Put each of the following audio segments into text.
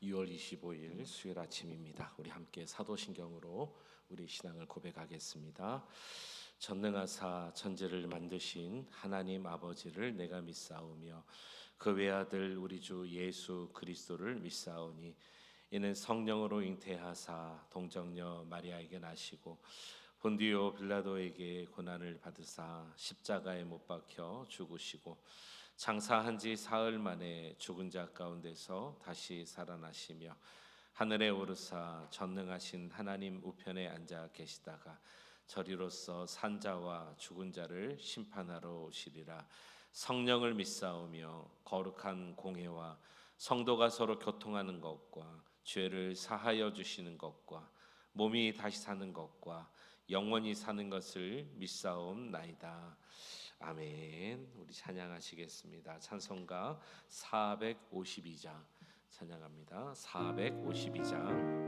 6월 25일 수요일 아침입니다. 우리 함께 사도신경으로 우리 신앙을 고백하겠습니다. 전능하사 천지를 만드신 하나님 아버지를 내가 믿사오며 그 외아들 우리 주 예수 그리스도를 믿사오니 이는 성령으로 잉태하사 동정녀 마리아에게 나시고 본디오 빌라도에게 고난을 받으사 십자가에 못 박혀 죽으시고 장사한 지 사흘 만에 죽은 자 가운데서 다시 살아나시며 하늘에 오르사 전능하신 하나님 우편에 앉아 계시다가 저리로서 산자와 죽은 자를 심판하러 오시리라. 성령을 믿사오며 거룩한 공회와 성도가 서로 교통하는 것과 죄를 사하여 주시는 것과 몸이 다시 사는 것과 영원히 사는 것을 믿사옵나이다. 아멘. 우리 찬양하시겠습니다. 찬송가 452장 찬양합니다. 452장.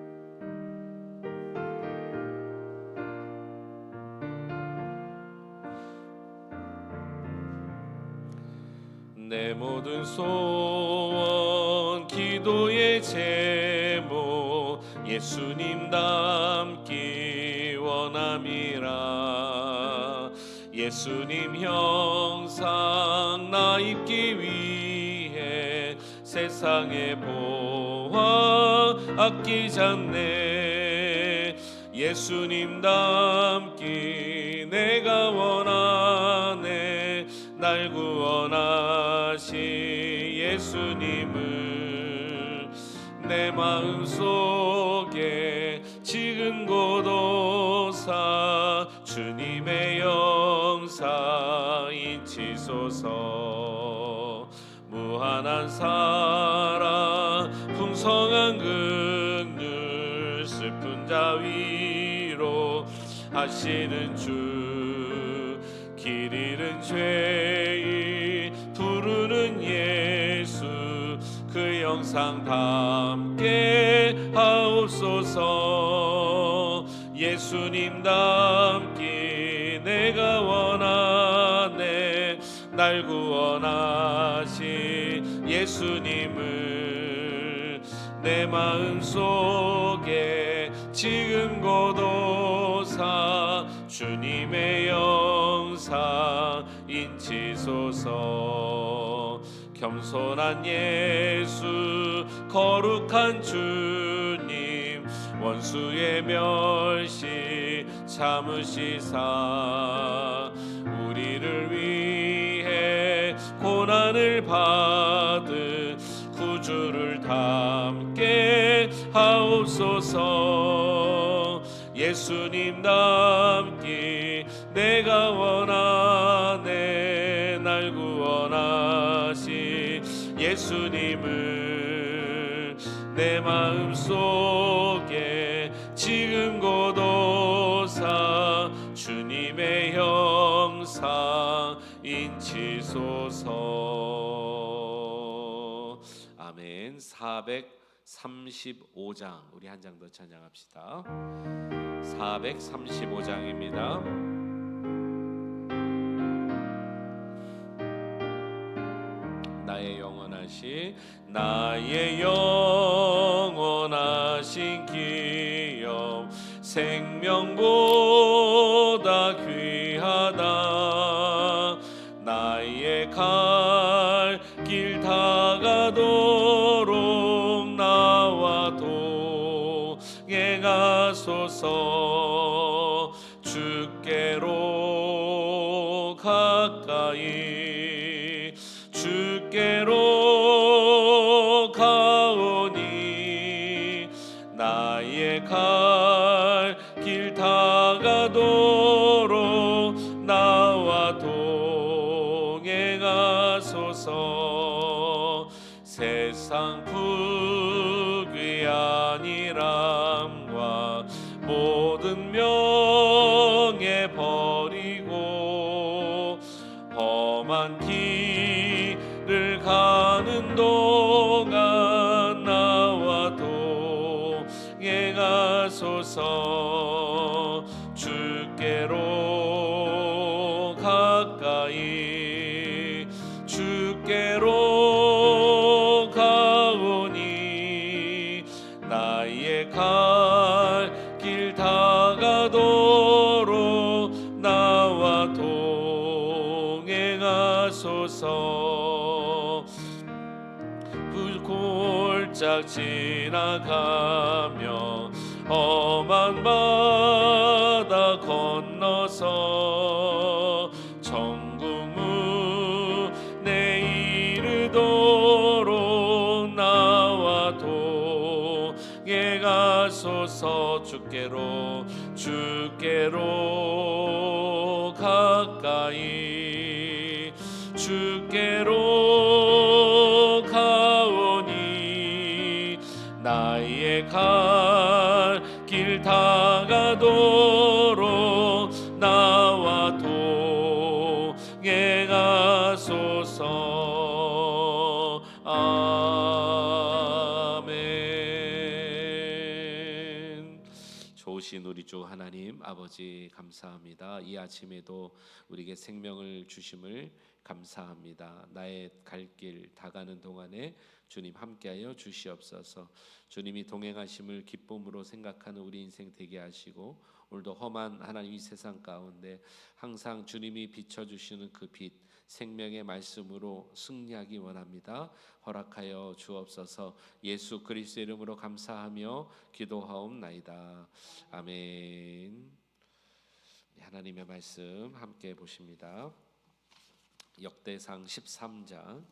내 모든 소원 기도의 제목 예수님 닮기 원함이라. 예수님 형상 나 입기 위해 세상의 보화 아끼지 않네. 예수님 닮기 내가 원하네. 날 구원하신 예수님을 내 마음속에 지금 고도사 주님의 영사 인치소서. 무한한 사랑 풍성한 긍휼 슬픈 자 위로 하시는 주 길 잃은 죄인 부르는 예수 그 영상 담게 하옵소서. 예수님 닮기 내가 원하네. 날 구원하신 예수님을 내 마음속에 지금 고도사 주님의 영상 인치소서. 겸손한 예수 거룩한 주님 원수의 멸시 참으시사 우리를 위해 고난을 받은 구주를 닮게 하옵소서. 예수님 닮기 내가 원하네. 날 구원하신 예수님을 내 마음속에 지금 고도사 주님의 형상 인치소서. 아멘. 435장 우리 한 장 더 찬양합시다. 435장입니다. 나의 영원하신 기업 생명보다 귀하다. 나의 갈 길 다가도록 나와 동행하소서. 주께로 가까이 주께로 가오니 나의 갈 길 다가도록 나와 동행하소서. 세상 부귀한 일함과 모든 명예 버리고 험한 길을 가는 동안 나와 동행하소서. 주께로 가까이 주께로 가오니 골짝 지나가며 험한 바다 건너서 정궁문에 이르도록 나와 동해 가소서. 주께로 가까이 주께로 가오니 나의 갈 길 다가도록 나와 동해 가소서. 아멘. 좋으신 우리 주 하나님 아버지 감사합니다. 이 아침에도 우리에게 생명을 주심을 감사합니다. 나의 갈 길 다가는 동안에 주님 함께하여 주시옵소서. 주님이 동행하심을 기쁨으로 생각하는 우리 인생 되게 하시고 오늘도 험한 하나님 이 세상 가운데 항상 주님이 비춰주시는 그 빛 생명의 말씀으로 승리하기 원합니다. 허락하여 주옵소서. 예수 그리스도의 이름으로 감사하며 기도하옵나이다. 아멘. 하나님의 말씀 함께 보십니다. 역대상 13장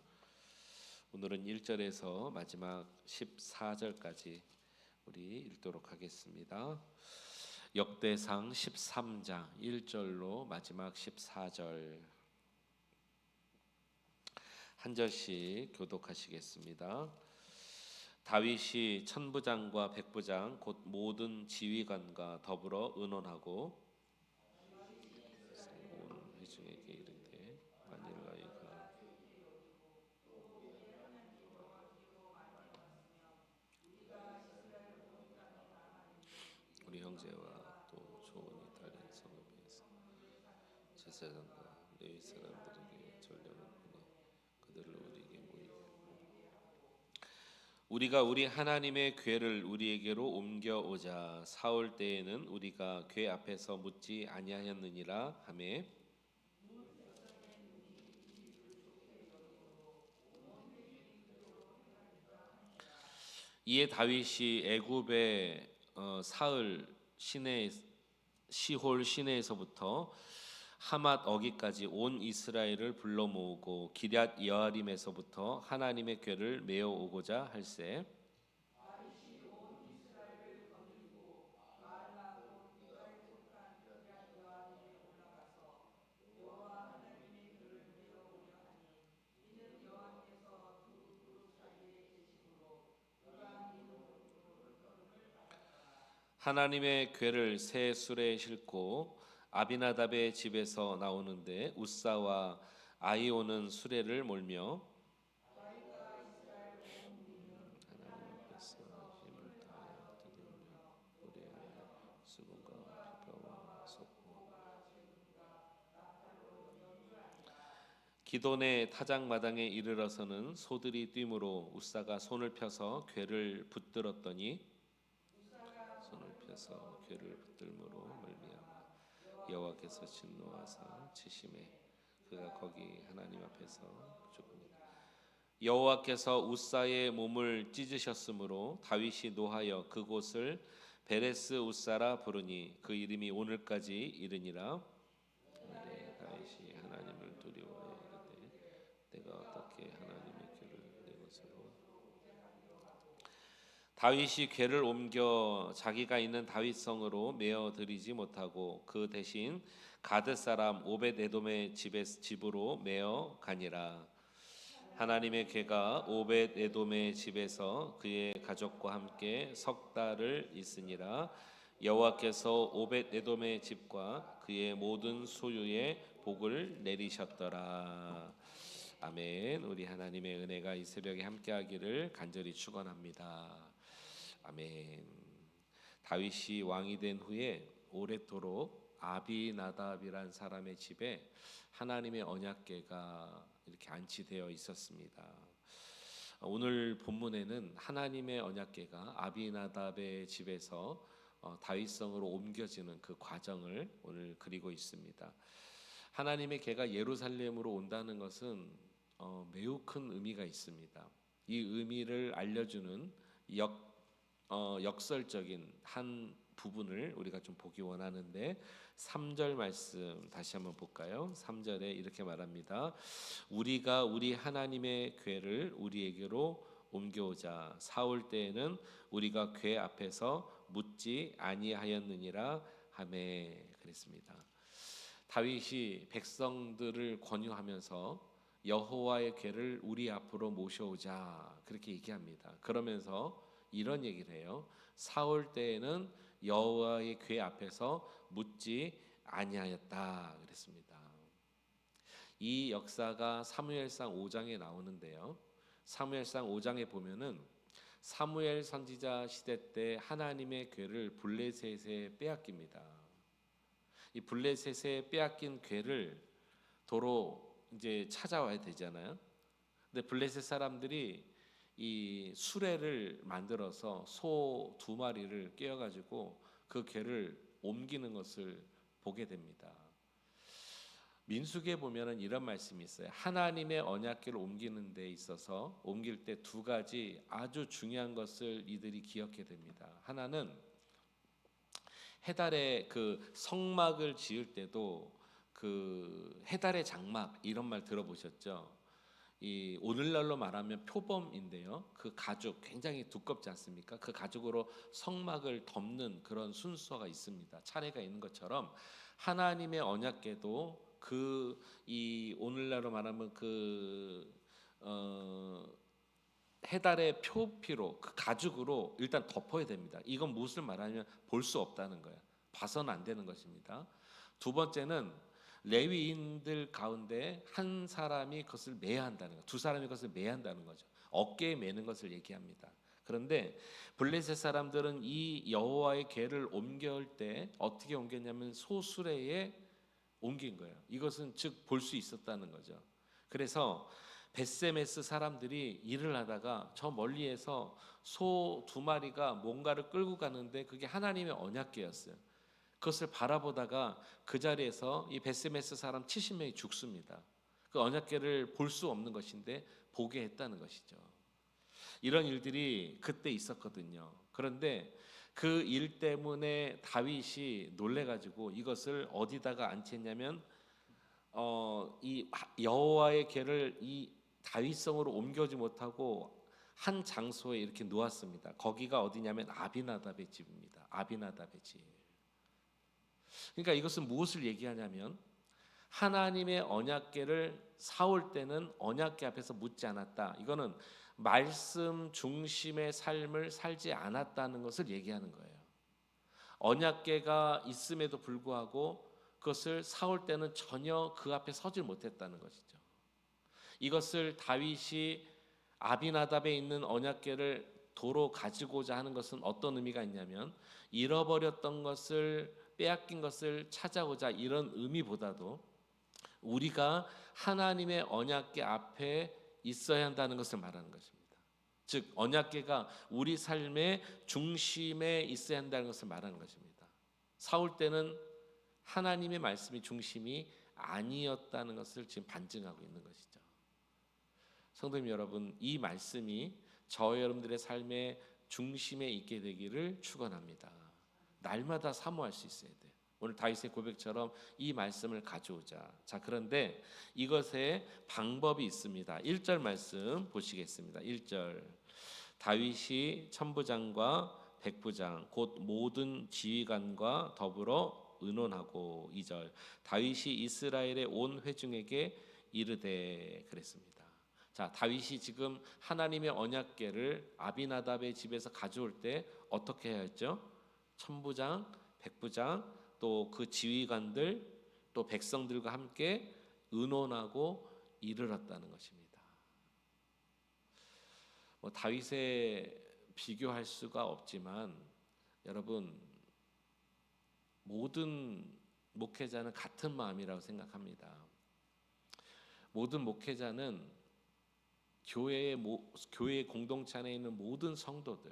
오늘은 1절에서 마지막 14절까지 우리 읽도록 하겠습니다. 역대상 13장 1절로 마지막 14절 한 절씩 교독하시겠습니다. 다윗이 천부장과 백부장 곧 모든 지휘관과 더불어 의논하고 온 회중에게 이르되 만일 너희가 우리 형제와 또 조언이 다른 성읍에서 제사장과 레위 사람들에게 전령을 보내 그들을 우리에게 모이게 우리가 우리 하나님의 궤를 우리에게로 옮겨오자. 사올 때에는 우리가 궤 앞에서 묻지 아니하였느니라 하매 이에 다윗이 애굽의 사흘 시내 시홀 시내에서부터 하맛 어기까지 온 이스라엘을 불러 모으고 기럇 여아림에서부터 하나님의 궤를 메어 오고자 할세. 하나님의 궤를 새 수레에 싣고 아비나답의 집에서 나오는데 우사와 아이오는 수레를 몰며 하나님 앞에서 힘을 다하여 들으며 노래하여 수분과 비바와 솟고 기돈의 타작마당에 이르러서는 소들이 뛰므로 우사가 손을 펴서 궤를 붙들었더니 궤를 붙들므로 말미암아 여호와께서 진노하사 치심에 그가 거기 하나님 앞에서 죽으니라. 여호와께서 우사의 몸을 찢으셨으므로 다윗이 노하여 그곳을 베레스 우사라 부르니 그 이름이 오늘까지 이르니라. 그날에 다윗이 하나님을 두려워하여 이르되 내가 어떻게 하나님의 궤를 내 것으로 다윗이 궤를 옮겨 자기가 있는 다윗성으로 메어 드리지 못하고 그 대신 가드 사람 오벳에돔의 집으로 메어 가니라. 하나님의 궤가 오벳에돔의 집에서 그의 가족과 함께 석 달을 있으니라. 여호와께서 오벳에돔의 집과 그의 모든 소유에 복을 내리셨더라. 아멘. 우리 하나님의 은혜가 이 새벽에 함께하기를 간절히 축원합니다. 아멘. 다윗이 왕이 된 후에 오랫도록 아비나답이란 사람의 집에 하나님의 언약궤가 이렇게 안치되어 있었습니다. 오늘 본문에는 하나님의 언약궤가 아비나답의 집에서 다윗성으로 옮겨지는 그 과정을 오늘 그리고 있습니다. 하나님의 궤가 예루살렘으로 온다는 것은 매우 큰 의미가 있습니다. 이 의미를 알려주는 역설적인 한 부분을 우리가 좀 보기 원하는데 3절 말씀 다시 한번 볼까요? 3절에 이렇게 말합니다. 우리가 우리 하나님의 궤를 우리에게로 옮겨오자. 사올 때에는 우리가 궤 앞에서 묻지 아니하였느니라 하매. 그랬습니다. 다윗이 백성들을 권유하면서 여호와의 궤를 우리 앞으로 모셔오자 그렇게 얘기합니다. 그러면서 이런 얘기를 해요. 사올 때에는 여호와의 궤 앞에서 묻지 아니하였다 그랬습니다. 이 역사가 사무엘상 5장에 나오는데요. 사무엘상 5장에 보면은 사무엘 선지자 시대 때 하나님의 궤를 블레셋에 빼앗깁니다. 이 블레셋에 빼앗긴 궤를 도로 이제 찾아와야 되잖아요. 근데 블레셋 사람들이 이 수레를 만들어서 소 2마리를 깨어가지고 그 궤를 옮기는 것을 보게 됩니다. 민수기에 보면은 이런 말씀이 있어요. 하나님의 언약궤를 옮기는 데 있어서 옮길 때 2가지 아주 중요한 것을 이들이 기억해야 됩니다. 하나는 해달의 그 성막을 지을 때도 그 해달의 장막 이런 말 들어보셨죠? 이 오늘날로 말하면 표범인데요. 그 가죽 굉장히 두껍지 않습니까? 그 가죽으로 성막을 덮는 그런 순서가 있습니다. 차례가 있는 것처럼 하나님의 언약궤도 그 이 오늘날로 말하면 그 해달의 표피로 그 가죽으로 일단 덮어야 됩니다. 이건 무엇을 말하냐면 볼 수 없다는 거예요. 봐서는 안 되는 것입니다. 두 번째는 레위인들 가운데 한 사람이 그것을 매야 한다는 거. 2사람이 그것을 매야 한다는 거죠. 어깨에 매는 것을 얘기합니다. 그런데 블레셋 사람들은 이 여호와의 궤를 옮겨올 때 어떻게 옮겼냐면 소수레에 옮긴 거예요. 이것은 즉 볼 수 있었다는 거죠. 그래서 벳세메스 사람들이 일을 하다가 저 멀리에서 소 2마리가 뭔가를 끌고 가는데 그게 하나님의 언약궤였어요. 그것을 바라보다가 그 자리에서 이 벳세메스 사람 70명이 죽습니다. 그 언약궤를 볼 수 없는 것인데 보게 했다는 것이죠. 이런 일들이 그때 있었거든요. 그런데 그 일 때문에 다윗이 놀래가지고 이것을 어디다가 앉혔냐면 이 여호와의 궤를 이 다윗성으로 옮겨지 못하고 한 장소에 이렇게 놓았습니다. 거기가 어디냐면 아비나답의 집입니다. 아비나답의 집. 그러니까 이것은 무엇을 얘기하냐면 하나님의 언약궤를 사올 때는 언약궤 앞에서 묻지 않았다. 이거는 말씀 중심의 삶을 살지 않았다는 것을 얘기하는 거예요. 언약궤가 있음에도 불구하고 그것을 사올 때는 전혀 그 앞에 서질 못했다는 것이죠. 이것을 다윗이 아비나답에 있는 언약궤를 도로 가지고자 하는 것은 어떤 의미가 있냐면 잃어버렸던 것을 빼앗긴 것을 찾아오자 이런 의미보다도 우리가 하나님의 언약궤 앞에 있어야 한다는 것을 말하는 것입니다. 즉 언약궤가 우리 삶의 중심에 있어야 한다는 것을 말하는 것입니다. 사울 때는 하나님의 말씀이 중심이 아니었다는 것을 지금 반증하고 있는 것이죠. 성도님 여러분, 이 말씀이 저와 여러분들의 삶의 중심에 있게 되기를 축원합니다. 날마다 사모할 수 있어야 돼요. 오늘 다윗의 고백처럼 이 말씀을 가져오자. 자, 그런데 이것에 방법이 있습니다. 1절 말씀 보시겠습니다. 1절. 다윗이 천부장과 백부장 곧 모든 지휘관과 더불어 의논하고 2절. 다윗이 이스라엘의 온 회중에게 이르되 그랬습니다. 자, 다윗이 지금 하나님의 언약궤를 아비나답의 집에서 가져올 때 어떻게 해야 했죠? 천부장, 백부장 또 그 지휘관들 또 백성들과 함께 의논하고 이르렀다는 것입니다. 뭐 다윗에 비교할 수가 없지만 여러분 모든 목회자는 같은 마음이라고 생각합니다. 모든 목회자는 교회 공동체 안에 있는 모든 성도들,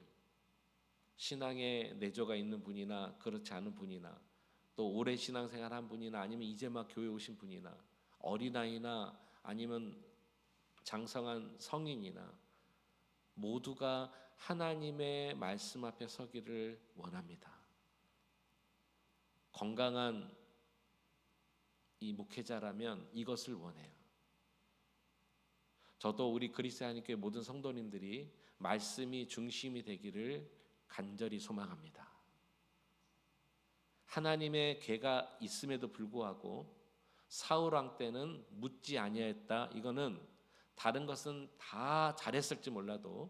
신앙의 내조가 있는 분이나 그렇지 않은 분이나 또 오래 신앙생활한 분이나 아니면 이제 막 교회 오신 분이나 어린아이나 아니면 장성한 성인이나 모두가 하나님의 말씀 앞에 서기를 원합니다. 건강한 이 목회자라면 이것을 원해요. 저도 우리 그리스도 하나님교회 모든 성도님들이 말씀이 중심이 되기를 간절히 소망합니다. 하나님의 계가 있음에도 불구하고 사울 왕 때는 묻지 아니하였다. 이거는 다른 것은 다 잘했을지 몰라도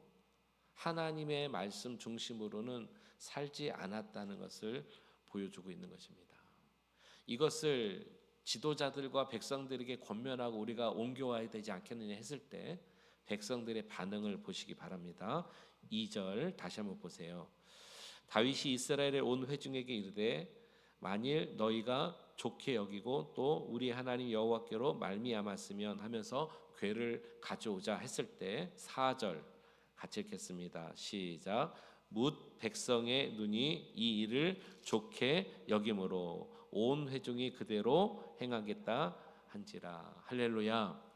하나님의 말씀 중심으로는 살지 않았다는 것을 보여주고 있는 것입니다. 이것을 지도자들과 백성들에게 권면하고 우리가 옮겨와야 되지 않겠느냐 했을 때 백성들의 반응을 보시기 바랍니다. 2절 다시 한번 보세요. 다윗이 이스라엘의 온 회중에게 이르되 만일 너희가 좋게 여기고 또 우리 하나님 여호와께로 말미암았으면 하면서 궤를 가져오자 했을 때 4절 같이 읽겠습니다. 시작. 뭇 백성의 눈이 이 일을 좋게 여김으로 온 회중이 그대로 행하겠다 한지라. 할렐루야.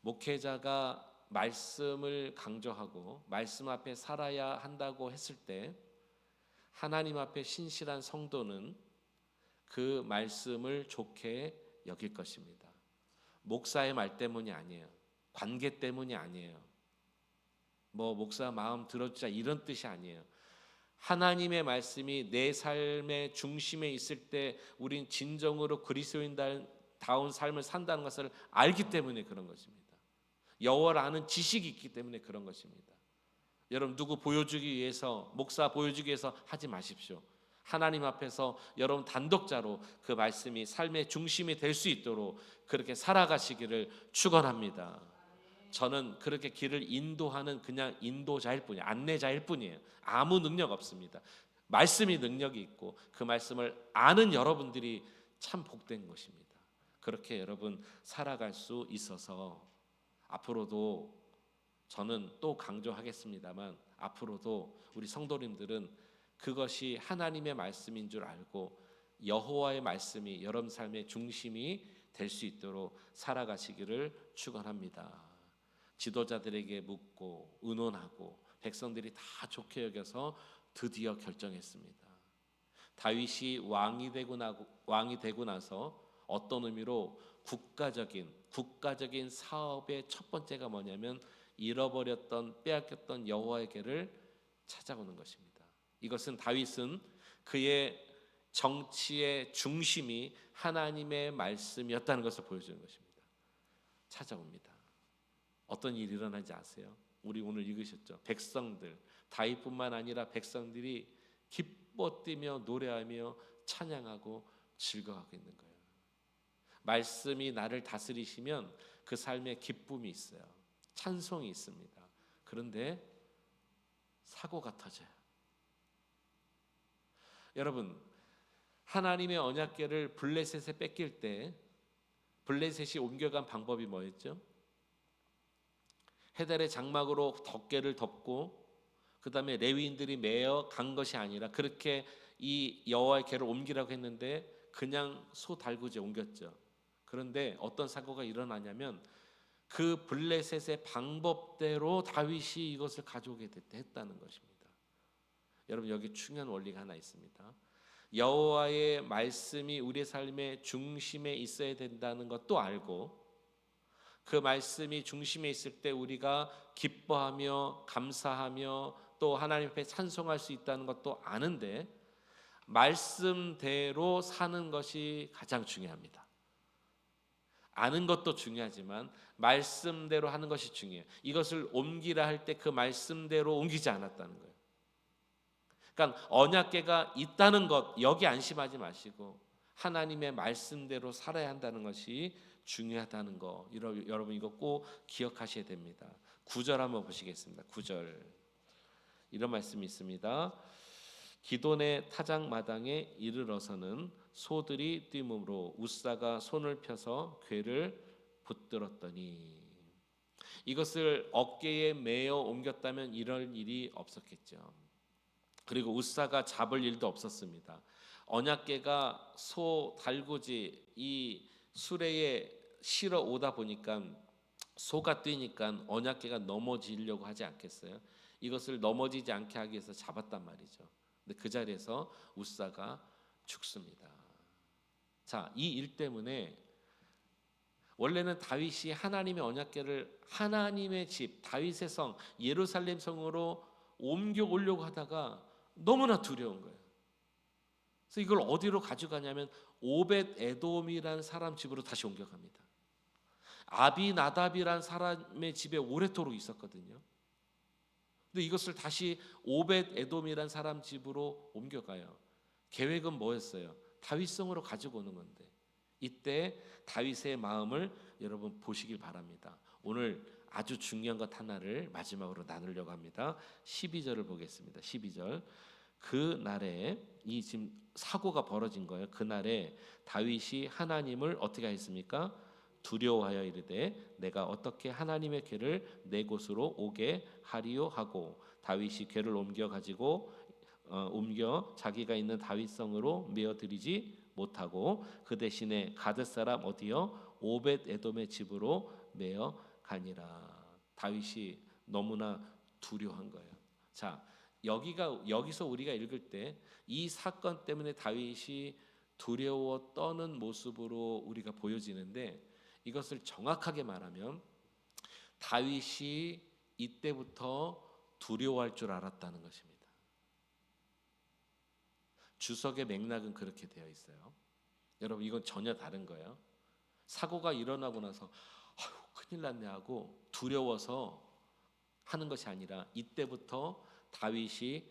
목회자가 말씀을 강조하고 말씀 앞에 살아야 한다고 했을 때 하나님 앞에 신실한 성도는 그 말씀을 좋게 여길 것입니다. 목사의 말 때문이 아니에요. 관계 때문이 아니에요. 뭐 목사 마음 들어주자 이런 뜻이 아니에요. 하나님의 말씀이 내 삶의 중심에 있을 때 우린 진정으로 그리스도인다운 삶을 산다는 것을 알기 때문에 그런 것입니다. 여호와를 아는 지식이 있기 때문에 그런 것입니다. 여러분 누구 보여주기 위해서 목사 보여주기 위해서 하지 마십시오. 하나님 앞에서 여러분 단독자로 그 말씀이 삶의 중심이 될 수 있도록 그렇게 살아가시기를 축원합니다. 저는 그렇게 길을 인도하는 그냥 인도자일 뿐이에요. 안내자일 뿐이에요. 아무 능력 없습니다. 말씀이 능력이 있고 그 말씀을 아는 여러분들이 참 복된 것입니다. 그렇게 여러분 살아갈 수 있어서 앞으로도 저는 또 강조하겠습니다만 앞으로도 우리 성도님들은 그것이 하나님의 말씀인 줄 알고 여호와의 말씀이 여러분 삶의 중심이 될 수 있도록 살아가시기를 축원합니다. 지도자들에게 묻고 의논하고 백성들이 다 좋게 여겨서 드디어 결정했습니다. 다윗이 왕이 되고 나서 어떤 의미로 국가적인 사업의 첫 번째가 뭐냐면 잃어버렸던 빼앗겼던 여호와의 궤를 찾아오는 것입니다. 이것은 다윗은 그의 정치의 중심이 하나님의 말씀이었다는 것을 보여주는 것입니다. 찾아옵니다. 어떤 일이 일어나지 아세요? 우리 오늘 읽으셨죠? 백성들, 다윗뿐만 아니라 백성들이 기뻐 뛰며 노래하며 찬양하고 즐거워하고 있는 거예요. 말씀이 나를 다스리시면 그 삶에 기쁨이 있어요. 찬송이 있습니다. 그런데 사고가 터져요. 여러분, 하나님의 언약궤를 블레셋에 뺏길 때 블레셋이 옮겨간 방법이 뭐였죠? 헤달의 장막으로 덮개를 덮고 그 다음에 레위인들이 메어 간 것이 아니라 그렇게 이 여호와의 궤를 옮기라고 했는데 그냥 소 달구지에 옮겼죠. 그런데 어떤 사고가 일어나냐면 그 블레셋의 방법대로 다윗이 이것을 가져오게 했다는 것입니다. 여러분 여기 중요한 원리가 하나 있습니다. 여호와의 말씀이 우리의 삶의 중심에 있어야 된다는 것도 알고 그 말씀이 중심에 있을 때 우리가 기뻐하며 감사하며 또 하나님 앞에 찬송할 수 있다는 것도 아는데 말씀대로 사는 것이 가장 중요합니다. 아는 것도 중요하지만 말씀대로 하는 것이 중요해요. 이것을 옮기라 할 때 그 말씀대로 옮기지 않았다는 거예요. 그러니까 언약궤가 있다는 것 여기 안심하지 마시고 하나님의 말씀대로 살아야 한다는 것이 중요하다는 거 여러분 이거 꼭 기억하셔야 됩니다. 9절 한번 보시겠습니다. 9절 이런 말씀이 있습니다. 기돈의 타작마당에 이르러서는 소들이 뛰므로 웃사가 손을 펴서 궤를 붙들었더니 이것을 어깨에 메어 옮겼다면 이럴 일이 없었겠죠. 그리고 웃사가 잡을 일도 없었습니다. 언약궤가 소 달구지 이 수레에 실어 오다 보니까 소가 뛰니까 언약궤가 넘어지려고 하지 않겠어요? 이것을 넘어지지 않게 하기 위해서 잡았단 말이죠. 근데 그 자리에서 우사가 죽습니다. 자, 이 일 때문에 원래는 다윗이 하나님의 언약궤를 하나님의 집 다윗의 성 예루살렘 성으로 옮겨 오려고 하다가 너무나 두려운 거예요. 그래서 이걸 어디로 가져가냐면 오벳 에돔이라는 사람 집으로 다시 옮겨갑니다. 아비나답이라는 사람의 집에 오래도록 있었거든요. 근데 이것을 다시 오벳 에돔이라는 사람 집으로 옮겨가요. 계획은 뭐였어요? 다윗성으로 가지고 오는 건데, 이때 다윗의 마음을 여러분 보시길 바랍니다. 오늘 아주 중요한 것 하나를 마지막으로 나누려고 합니다. 12절을 보겠습니다. 12절. 그 날에 이 지금 사고가 벌어진 거예요. 그 날에 다윗이 하나님을 어떻게 했습니까? 두려워하여 이르되 내가 어떻게 하나님의 궤를 내 곳으로 오게 하리요 하고 다윗이 궤를 옮겨 가지고 옮겨 자기가 있는 다윗성으로 메어 드리지 못하고 그 대신에 가드 사람 어디요? 오벳 에돔의 집으로 메어 가니라. 다윗이 너무나 두려워한 거예요. 자, 여기서 우리가 읽을 때 이 사건 때문에 다윗이 두려워 떠는 모습으로 우리가 보여지는데, 이것을 정확하게 말하면 다윗이 이때부터 두려워할 줄 알았다는 것입니다. 주석의 맥락은 그렇게 되어 있어요. 여러분, 이건 전혀 다른 거예요. 사고가 일어나고 나서 아유, 큰일 났네 하고 두려워서 하는 것이 아니라 이때부터 다윗이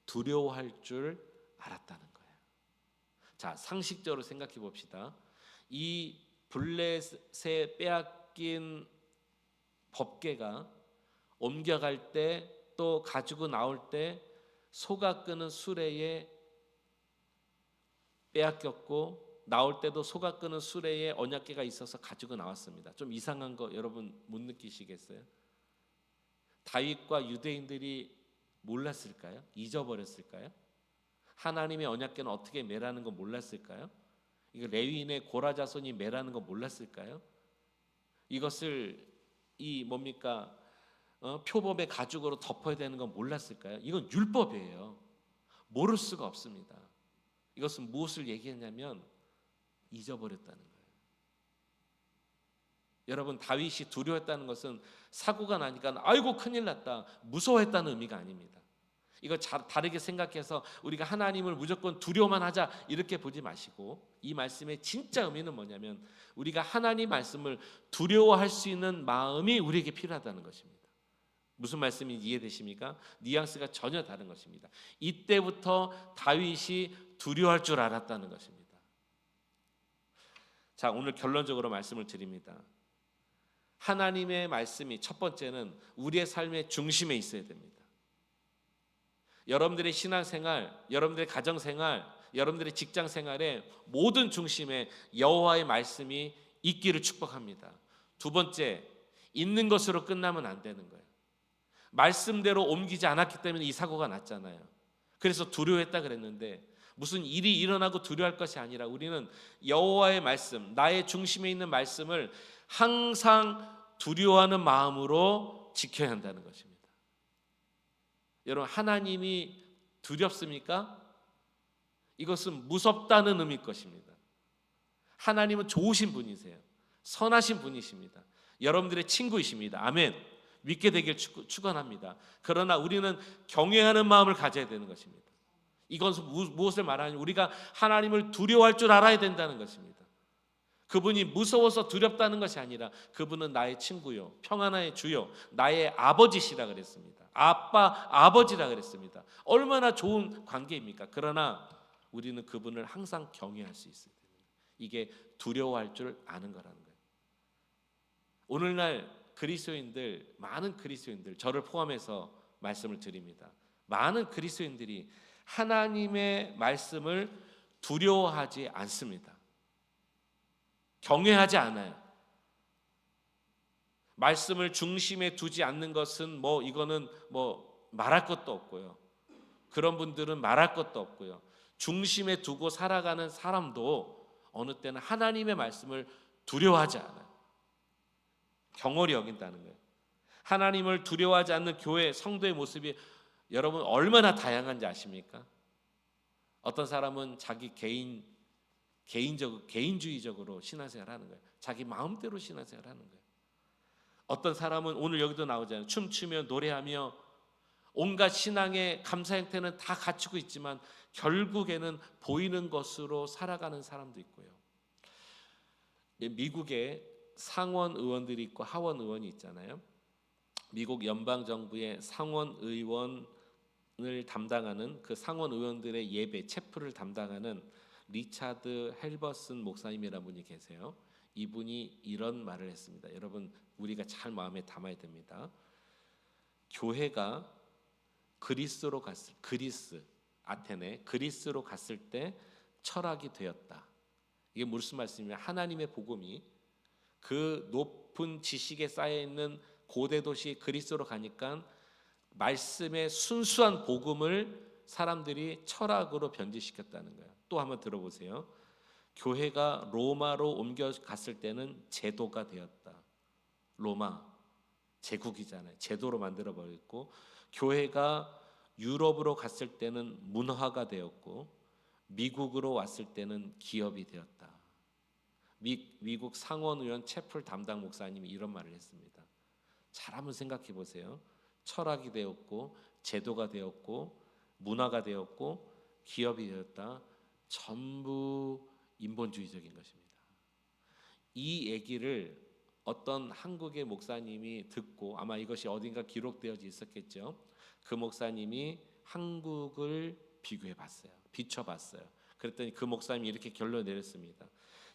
두려워할 줄 알았다는 거예요. 자, 상식적으로 생각해 봅시다. 이 블레셋에 빼앗긴 법궤가 옮겨갈 때 또 가지고 나올 때 소가 끄는 수레에 빼앗겼고, 나올 때도 소가 끄는 수레에 언약궤가 있어서 가지고 나왔습니다. 좀 이상한 거 여러분 못 느끼시겠어요? 다윗과 유대인들이 몰랐을까요? 잊어버렸을까요? 하나님의 언약궤는 어떻게 매라는 거 몰랐을까요? 이거 레위인의 고라 자손이 매라는 거 몰랐을까요? 이것을 이 뭡니까? 표범의 가죽으로 덮어야 되는 건 몰랐을까요? 이건 율법이에요. 모를 수가 없습니다. 이것은 무엇을 얘기했냐면 잊어버렸다는 거예요. 여러분, 다윗이 두려웠다는 것은 사고가 나니까 아이고 큰일 났다, 무서워했다는 의미가 아닙니다. 이거 다르게 생각해서 우리가 하나님을 무조건 두려워만 하자 이렇게 보지 마시고, 이 말씀의 진짜 의미는 뭐냐면 우리가 하나님 말씀을 두려워할 수 있는 마음이 우리에게 필요하다는 것입니다. 무슨 말씀인지 이해되십니까? 뉘앙스가 전혀 다른 것입니다. 이때부터 다윗이 두려워할 줄 알았다는 것입니다. 자, 오늘 결론적으로 말씀을 드립니다. 하나님의 말씀이 첫 번째는 우리의 삶의 중심에 있어야 됩니다. 여러분들의 신앙생활, 여러분들의 가정생활, 여러분들의 직장생활의 모든 중심에 여호와의 말씀이 있기를 축복합니다. 두 번째, 있는 것으로 끝나면 안 되는 거예요. 말씀대로 옮기지 않았기 때문에 이 사고가 났잖아요. 그래서 두려워했다 그랬는데, 무슨 일이 일어나고 두려워할 것이 아니라 우리는 여호와의 말씀, 나의 중심에 있는 말씀을 항상 두려워하는 마음으로 지켜야 한다는 것입니다. 여러분, 하나님이 두렵습니까? 이것은 무섭다는 의미일 것입니다. 하나님은 좋으신 분이세요. 선하신 분이십니다. 여러분들의 친구이십니다. 아멘. 믿게 되길 축원합니다. 그러나 우리는 경외하는 마음을 가져야 되는 것입니다. 이것은 무엇을 말하냐면 우리가 하나님을 두려워할 줄 알아야 된다는 것입니다. 그분이 무서워서 두렵다는 것이 아니라 그분은 나의 친구요, 평안의 주요, 나의 아버지시라 그랬습니다. 아빠, 아버지라 그랬습니다. 얼마나 좋은 관계입니까? 그러나 우리는 그분을 항상 경외할 수 있어야 됩니다. 이게 두려워할 줄 아는 거라는 거예요. 오늘날 그리스도인들, 많은 그리스도인들, 저를 포함해서 말씀을 드립니다. 많은 그리스도인들이 하나님의 말씀을 두려워하지 않습니다. 경외하지 않아요. 말씀을 중심에 두지 않는 것은 이거는 말할 것도 없고요. 그런 분들은 말할 것도 없고요. 중심에 두고 살아가는 사람도 어느 때는 하나님의 말씀을 두려워하지 않아요. 경홀히 여긴다는 거예요. 하나님을 두려워하지 않는 교회 성도의 모습이 여러분 얼마나 다양한지 아십니까? 어떤 사람은 자기 개인주의적으로 신앙생활을 하는 거예요. 자기 마음대로 신앙생활을 하는 거예요. 어떤 사람은 오늘 여기도 나오잖아요. 춤추며 노래하며 온갖 신앙의 감사 형태는 다 갖추고 있지만 결국에는 보이는 것으로 살아가는 사람도 있고요. 미국에 상원 의원들이 있고 하원 의원이 있잖아요. 미국 연방 정부의 상원 의원을 담당하는 그 상원 의원들의 예배 체프를 담당하는 리차드 헬버슨 목사님이라는 분이 계세요. 이분이 이런 말을 했습니다. 여러분 우리가 잘 마음에 담아야 됩니다. 교회가 아테네 그리스로 갔을 때 철학이 되었다. 이게 무슨 말씀이냐면 하나님의 복음이 그 높은 지식에 쌓여 있는 고대 도시 그리스로 가니까 말씀의 순수한 복음을 사람들이 철학으로 변질시켰다는 거예요. 또 한번 들어보세요. 교회가 로마로 옮겨갔을 때는 제도가 되었다. 로마 제국이잖아요. 제도로 만들어버렸고, 교회가 유럽으로 갔을 때는 문화가 되었고, 미국으로 왔을 때는 기업이 되었다. 미국 상원의원 채플 담당 목사님이 이런 말을 했습니다. 잘 한번 생각해 보세요. 철학이 되었고, 제도가 되었고, 문화가 되었고, 기업이 되었다. 전부 인본주의적인 것입니다. 이 얘기를 어떤 한국의 목사님이 듣고, 아마 이것이 어딘가 기록되어 있었겠죠. 그 목사님이 한국을 비교해 봤어요. 비춰봤어요. 그랬더니 그 목사님이 이렇게 결론을 내렸습니다.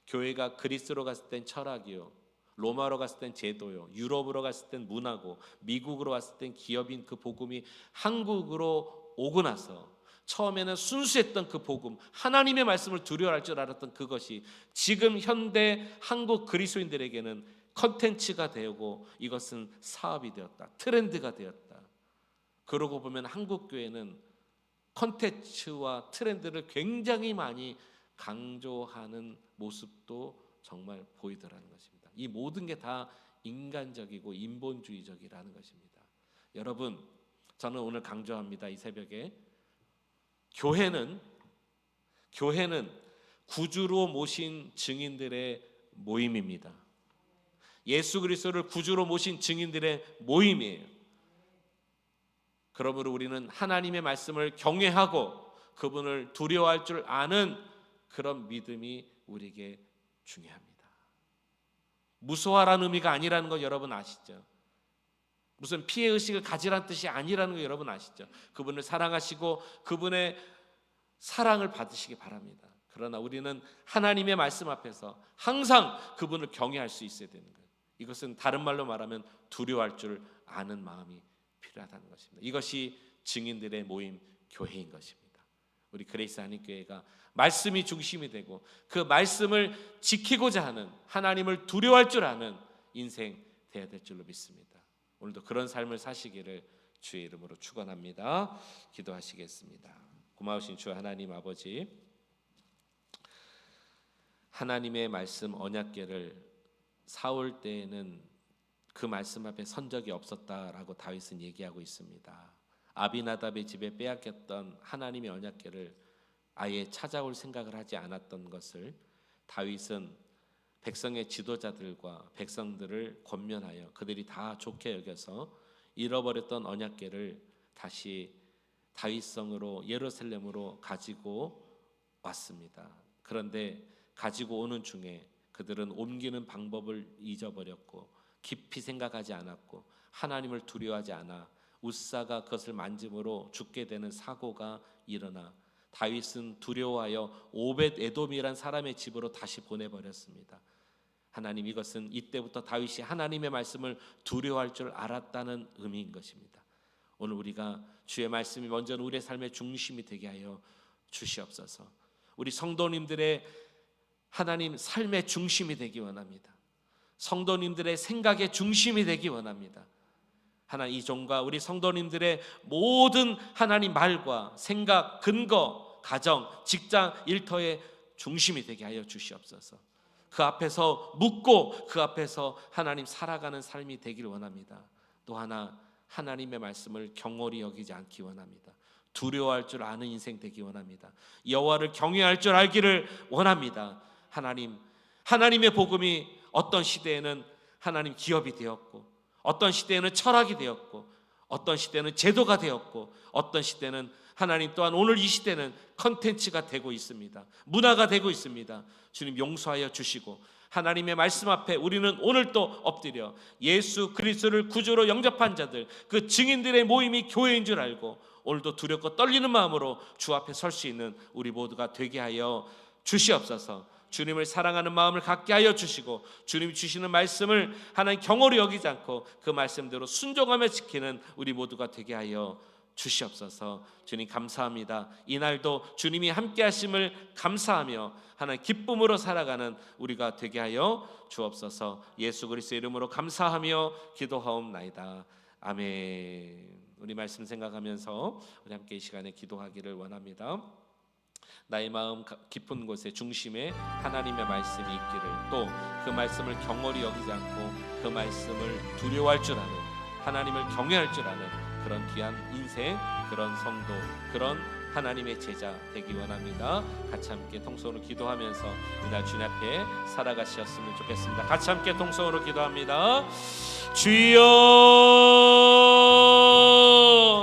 교회가 그리스로 갔을 땐 철학이요, 로마로 갔을 땐 제도요, 유럽으로 갔을 땐 문화고, 미국으로 갔을 땐 기업인 그 복음이 한국으로 오고 나서 처음에는 순수했던 그 복음, 하나님의 말씀을 두려워할 줄 알았던 그것이 지금 현대 한국 그리스도인들에게는 컨텐츠가 되고, 이것은 사업이 되었다. 트렌드가 되었다. 그러고 보면 한국 교회는 컨텐츠와 트렌드를 굉장히 많이 강조하는 모습도 정말 보이더라는 것입니다. 이 모든 게 다 인간적이고 인본주의적이라는 것입니다. 여러분, 저는 오늘 강조합니다. 이 새벽에 교회는 구주로 모신 증인들의 모임입니다. 예수 그리스도를 구주로 모신 증인들의 모임이에요. 그러므로 우리는 하나님의 말씀을 경외하고 그분을 두려워할 줄 아는 그런 믿음이 우리에게 중요합니다. 무서워하라는 의미가 아니라는 거 여러분 아시죠? 무슨 피해의식을 가지라는 뜻이 아니라는 거 여러분 아시죠? 그분을 사랑하시고 그분의 사랑을 받으시기 바랍니다. 그러나 우리는 하나님의 말씀 앞에서 항상 그분을 경외할 수 있어야 되는 거예요. 이것은 다른 말로 말하면 두려워할 줄 아는 마음이 필요하다는 것입니다. 이것이 증인들의 모임 교회인 것입니다. 우리 그레이스 한인교회가 말씀이 중심이 되고 그 말씀을 지키고자 하는, 하나님을 두려워할 줄 아는 인생 되어야 될 줄로 믿습니다. 오늘도 그런 삶을 사시기를 주의 이름으로 축원합니다. 기도하시겠습니다. 고마우신 주 하나님 아버지, 하나님의 말씀 언약궤를 사올 때에는 그 말씀 앞에 선 적이 없었다라고 다윗은 얘기하고 있습니다. 아비나답의 집에 빼앗겼던 하나님의 언약궤를 아예 찾아올 생각을 하지 않았던 것을 다윗은 백성의 지도자들과 백성들을 권면하여 그들이 다 좋게 여겨서 잃어버렸던 언약궤를 다시 다윗성으로 예루살렘으로 가지고 왔습니다. 그런데 가지고 오는 중에 그들은 옮기는 방법을 잊어버렸고 깊이 생각하지 않았고 하나님을 두려워하지 않아 웃사가 그것을 만짐으로 죽게 되는 사고가 일어나 다윗은 두려워하여 오벳 에돔이란 사람의 집으로 다시 보내버렸습니다. 하나님, 이것은 이때부터 다윗이 하나님의 말씀을 두려워할 줄 알았다는 의미인 것입니다. 오늘 우리가 주의 말씀이 먼저 우리의 삶의 중심이 되게 하여 주시옵소서. 우리 성도님들의 하나님 삶의 중심이 되기 원합니다. 성도님들의 생각의 중심이 되기 원합니다. 하나님, 이 종과 우리 성도님들의 모든 하나님 말과 생각, 근거, 가정, 직장, 일터의 중심이 되게 하여 주시옵소서. 그 앞에서 묻고 그 앞에서 하나님 살아가는 삶이 되길 원합니다. 또 하나, 하나님의 말씀을 경홀히 여기지 않기 원합니다. 두려워할 줄 아는 인생 되기 원합니다. 여호와를 경외할 줄 알기를 원합니다. 하나님의 복음이 어떤 시대에는 하나님 기업이 되었고, 어떤 시대에는 철학이 되었고, 어떤 시대는 제도가 되었고, 어떤 시대는 하나님 또한 오늘 이 시대는 컨텐츠가 되고 있습니다. 문화가 되고 있습니다. 주님 용서하여 주시고, 하나님의 말씀 앞에 우리는 오늘 또 엎드려 예수 그리스도를 구주로 영접한 자들, 그 증인들의 모임이 교회인 줄 알고 오늘도 두렵고 떨리는 마음으로 주 앞에 설 수 있는 우리 모두가 되게 하여 주시옵소서. 주님을 사랑하는 마음을 갖게 하여 주시고, 주님이 주시는 말씀을 하나님 경홀히 여기지 않고 그 말씀대로 순종하며 지키는 우리 모두가 되게 하여 주시옵소서. 주님 감사합니다. 이날도 주님이 함께 하심을 감사하며 하나님 기쁨으로 살아가는 우리가 되게 하여 주옵소서. 예수 그리스도의 이름으로 감사하며 기도하옵나이다. 아멘. 우리 말씀 생각하면서 우리 함께 이 시간에 기도하기를 원합니다. 나의 마음 깊은 곳에 중심에 하나님의 말씀이 있기를, 또 그 말씀을 경홀히 여기지 않고 그 말씀을 두려워할 줄 아는, 하나님을 경외할 줄 아는 그런 귀한 인생, 그런 성도, 그런 하나님의 제자 되기 원합니다. 같이 함께 통성으로 기도하면서 이날 주님 앞에 살아가셨으면 좋겠습니다. 같이 함께 통성으로 기도합니다. 주여,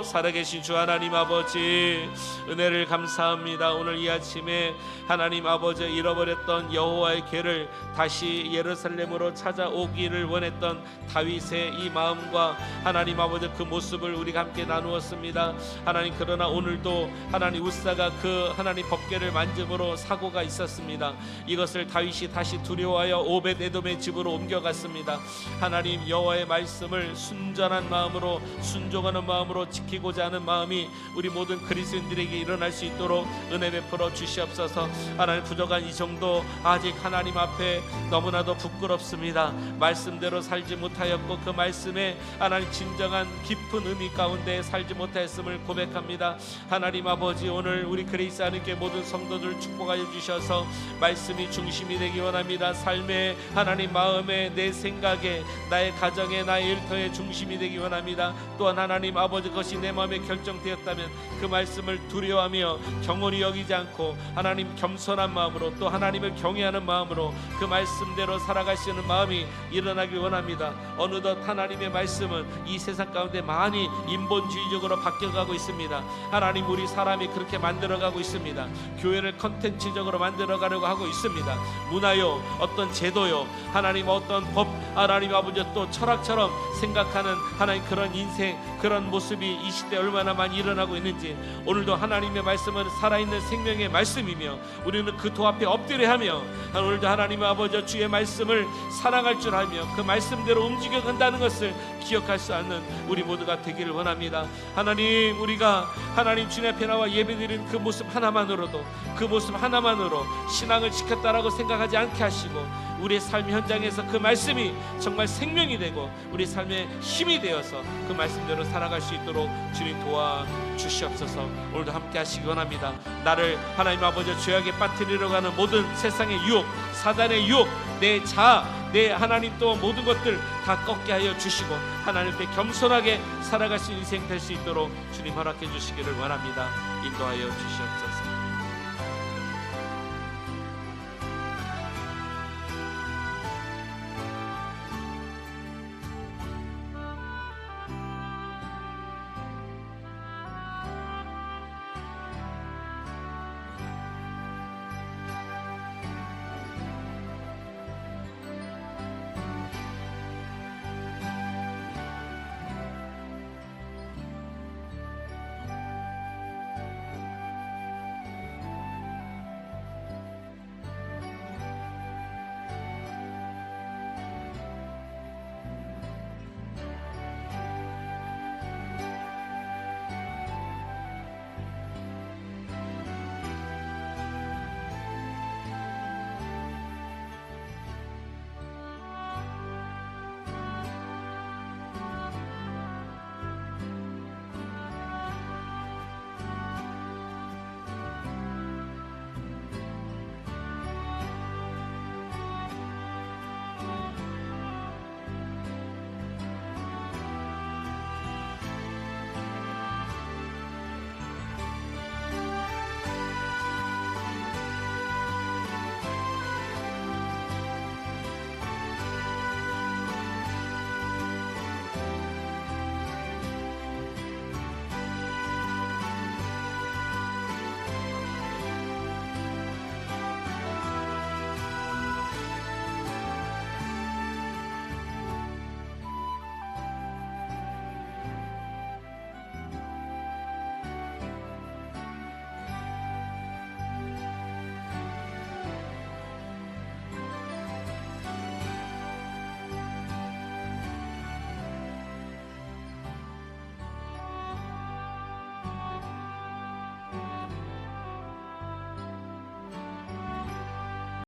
살아계신 주 하나님 아버지, 은혜를 감사합니다. 오늘 이 아침에 하나님 아버지 잃어버렸던 여호와의 궤를 다시 예루살렘으로 찾아오기를 원했던 다윗의 이 마음과 하나님 아버지 그 모습을 우리가 함께 나누었습니다. 하나님, 그러나 오늘도 하나님 웃사가 그 하나님 법궤를 만짐으로 사고가 있었습니다. 이것을 다윗이 다시 두려워하여 오벳 에돔의 집으로 옮겨갔습니다. 하나님, 여호와의 말씀을 순전한 마음으로 순종하는 마음으로 지키고자 하는 마음이 우리 모든 그리스도인들에게 일어날 수 있도록 은혜 베풀어 주시옵소서. 하나님, 부족한 이 정도 아직 하나님 앞에 너무나도 부끄럽습니다. 말씀대로 살지 못하였고 그 말씀에 하나님 진정한 깊은 의미 가운데 살지 못하였음을 고백합니다. 하나님 아버지, 오늘 우리 그레이스 하나님께 모든 성도들 축복하여 주셔서 말씀이 중심이 되기 원합니다. 삶의 하나님 마음에, 내 생각에, 나의 가정에, 나의 일터의 중심이 되기 원합니다. 또한 하나님 아버지, 그것이 내 마음에 결정되었다면 그 말씀을 두려워하며 경홀히 여기지 않고 하나님 겸손한 마음으로, 또 하나님을 경외하는 마음으로 그 말씀대로 살아갈 수 있는 마음이 일어나길 원합니다. 어느덧 하나님의 말씀은 이 세상 가운데 많이 인본주의적으로 바뀌어가고 있습니다. 하나님, 우리 사람이 그렇게 만들어가고 있습니다. 교회를 컨텐츠적으로 만들어가려고 하고 있습니다. 문화요, 어떤 제도요, 하나님 어떤 법, 하나님 아버지 또 철학처럼 생각하는 하나님 그런 인생, 그런 모습이 이 시대에 얼마나 많이 일어나고 있는지, 오늘도 하나님의 말씀은 살아있는 생명의 말씀이며 우리는 그 도 앞에 엎드려 하며 오늘도 하나님의 아버지 주의 말씀을 사랑할 줄 알며 그 말씀대로 움직여 간다는 것을 기억할 수 있는 우리 모두가 되기를 원합니다. 하나님, 우리가 하나님 주님 앞에 나와 예배드리는 그 모습 하나만으로도, 그 모습 하나만으로 신앙을 지켰다라고 생각하지 않게 하시고 우리의 삶 현장에서 그 말씀이 정말 생명이 되고 우리 삶의 힘이 되어서 그 말씀대로 살아갈 수 있도록 주님 도와주시옵소서. 오늘도 함께 하시기 원합니다. 나를 하나님 아버지 죄악에 빠뜨리려 가는 모든 세상의 유혹, 사단의 유혹, 내 자아, 내 하나님 또 모든 것들 다 꺾게 하여 주시고 하나님 앞에 겸손하게 살아갈 수 있는 인생 될 수 있도록 주님 허락해 주시기를 원합니다. 인도하여 주시옵소서.